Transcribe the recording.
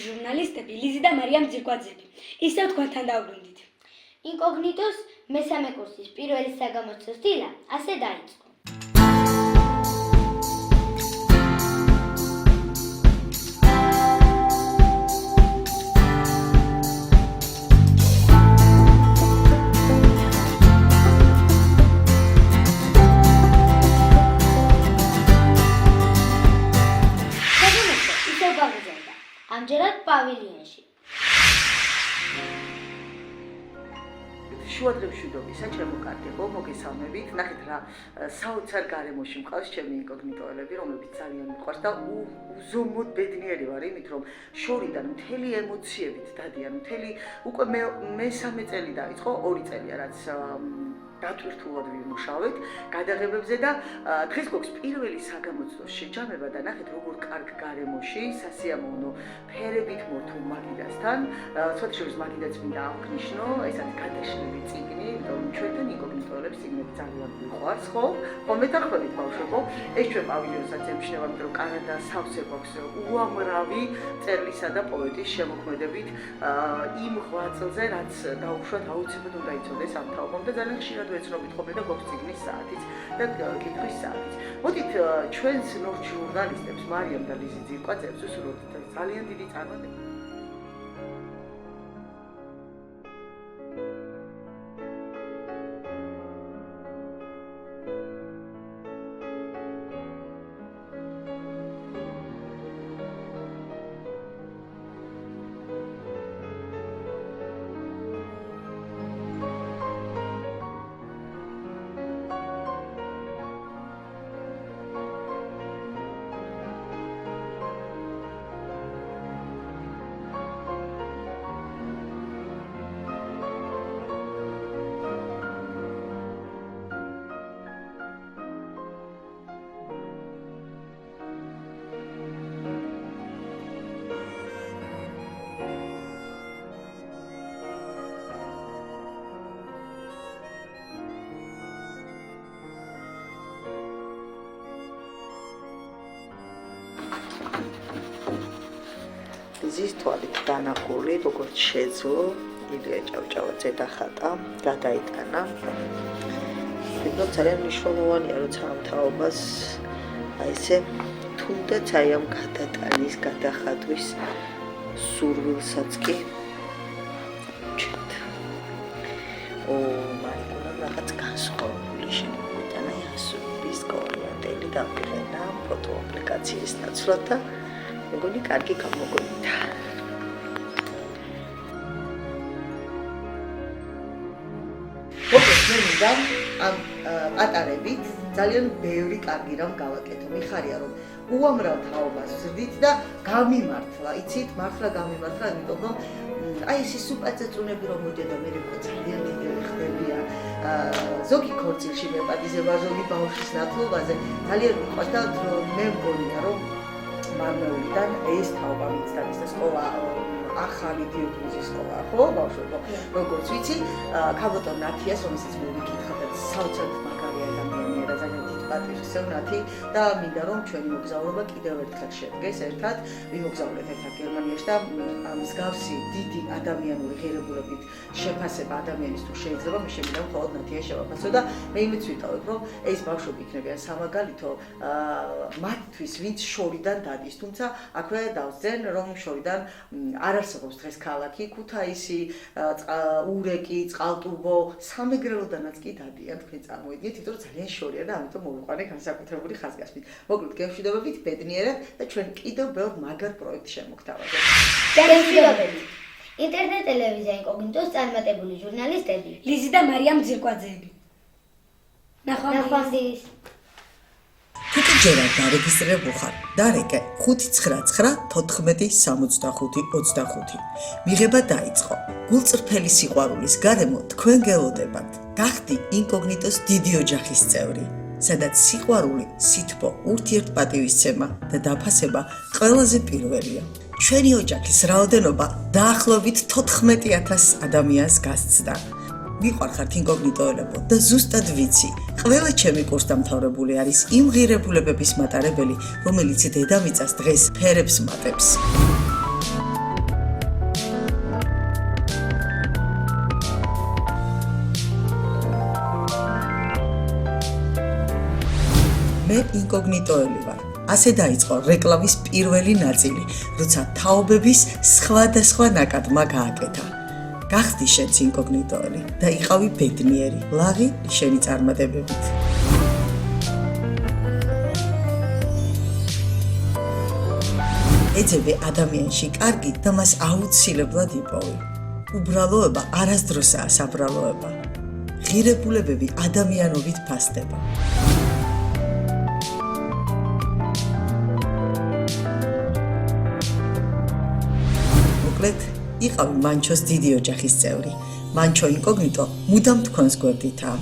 ჟურნალისტები ლიზი და მარიამ ძირკვაძეები. ისევ თქვენთან დავბრუნდით. ინკოგნიტოს მესამე კურსის პირველი საგამოცდო სტილა ასე დაიწყო. ამჯერად პავილიონში. შუადღემშვიდობისა, ჩემო კარგებო, მოგესალმებით. ნახეთ რა, საოცარ გარემოში მყავს ჩემი ინკოგნიტოელები, რომლებიც ძალიან მიყვარს და უზომოდ ბედნიერი ვარ იმით, რომ შორიდან მთელი ემოციებით დადიან, მთელი უკვე მესამე წელი დაიწყო, 2 წელია რაც დატვირთულად ვიმუშავეთ გადაღებებზე და დღეს გვაქვს პირველი საგამოცდოს შეჯამება და ნახეთ როგორ კარგ გარემოში სასიამოვნო ფერებით მორთულ მაგიდასთან ცოტა შორის მაგიდაც მინდა აღნიშნო ეს არის გადაშლილი წიგნი რომ ჩვენთან ინკოგნიტოელებს წიგნები ძალიან მიყვარს ხო მეთანხმებით ბავშვებო ეს ჩვენ პავილიონსაც ემჩნევა იმიტომ რომ კანადა სავსე გვაქვს უამრავი წერლისა და პოეტის შემოქმედებით იმ ღვაწლზე რაც დაუშვათ აუცილებლად უნდა იცოდეს ამ თაობამ და ძალიან ხშირად ვეცნობით ხოლმე და გვაქვს წიგნის საათიც და კითხვის საათიც. მოდით ჩვენს ნორჩ ჟურნალისტებს მარიამ და ლიზი ძირკვაძეებს ვუსურვოთ ძალიან დიდი წარმატება. ზის თვალით დანახული, როგორც შეძლო, ილია ჭავჭავაძე დახატა, გადაიტანა. ვიგნო ძალიან მნიშვნელოვანია, როცა ამ თაობას აი ესე თუნდაც აი ამ გადატანის, გადახატვის სურვილსაც კი ჩეთ. მარიკონამ რაღაც განსხვავებული შემოიტანა იასურის კორიანდელი დაყენა ფოტოაპლიკაციის ნაცვლად და მეგონი კარგი გამოგვივიდა. მოკლედ მე მინდა ამ პატარებით ძალიან ბევრი კარგი რამ გავაკეთო. მიხარია რომ უამრავ თაობას ვზრდით და გამიმართლა, იცით, მართლა გამიმართლა, იმიტომ რომ აი ეს სუპაწეწუნები რომ მოდიოდა მე რეკო ძალიან დიდები ხდებია. ზოგი ქორწილში მეპატიზება, ზოგი ბავშვის ნათლობაზე ძალიან მიყვარს და მე მგონია რომ მარნეულიდან ეს თაობა მიცდა ის სკოლა ახალი დიოგნოზის სკოლა ხო ბავშვებო როგორც ვიცი ქაბოტონ ნათიას რომელსაც მოვიკითხა და საოცრად მაგარი ადამიანია და ძალიან დიდ პატრიოტიზმს ნათი და მინდა რომ ჩვენი მოგზაურობა კიდევ ერთხელ შედგეს ერთად ვიმოგზაურეთ ერთად გერმანიაში და მსგავსი დიდი ადამიანური ღირებულებით შეფასება ადამიანის თუ შეიძლება მე შემიძლია მხოლოდ ნათია შევაფასო და მე იმეც ვიტოვებ რომ ეს ბავშვები იქნებიან სამაგალითო მათთვის ვინც შორიდან დადის თუმცა აქვე დავსძენ რომ შორიდან არ არსებობს დღეს ქალაქი ქუთაისი ურეკი წყალტუბო სამეგრელოდანაც კი დადიან თქვენ წარმოიდგინეთ იმიტომ რომ ძალიან შორია და ამიტომ მოვიყვანე განსაკუთრებული ხაზგასმით მოკლედ გემშვიდობებით ბედნიერად და ჩვენ კიდევ ბევრ მაგარ პროექტს შემოგთავაზებთ გემშვიდობებით ინტერნეტ ტელევიზია ინკოგნიტოს წარმატებული ჟურნალისტები ლიზი და მარიამ ძირკვაძეები ნახვამდის თუკი ჯერ არ დარეგისტრირებულ ხარ, დარეკე 599-14-65-25. მიღება დაიწყო. გულწრფელი სიყვარულის გარემო თქვენ გელოდებათ. გახდი ინკოგნიტოს დიდი ოჯახის წევრი, სადაც სიყვარული, სითბო, ურთიერთპატივისცემა და დაფასება ყველაზე პირველია. ჩვენი ოჯახის რაოდენობა დაახლოებით 14,000 ადამიანს გასცდა. მიყვარხართ ინკოგნიტოელებო და ზუსტად ვიცი, ყველა ჩემი კურსდამთავრებული არის იმ ღირებულებების მატარებელი, რომელიც დედამიწას დღეს ფერებს მატებს. მე ინკოგნიტოელი ვარ. ასე დაიწყო რეკლამის პირველი ნაწილი, როცა თაობების სხვადასხვა ნაკადმა გააკეთა. გახდი შენც ინკოგნიტოელი და იყავი ბედნიერი, ლაღი შენი წარმატებებით. ეძებე ადამიანში კარგი და მას აუცილებლად იპოვი. უბრალოება არასდროსაა საბრალოება. ღირებულებები ადამიანობით ფასდება. მოკლედ, იყავი მანჩოს დიდი ოჯახის წევრი. მანჩო ინკოგნიტო მუდამ თქვენს გვერდითაა.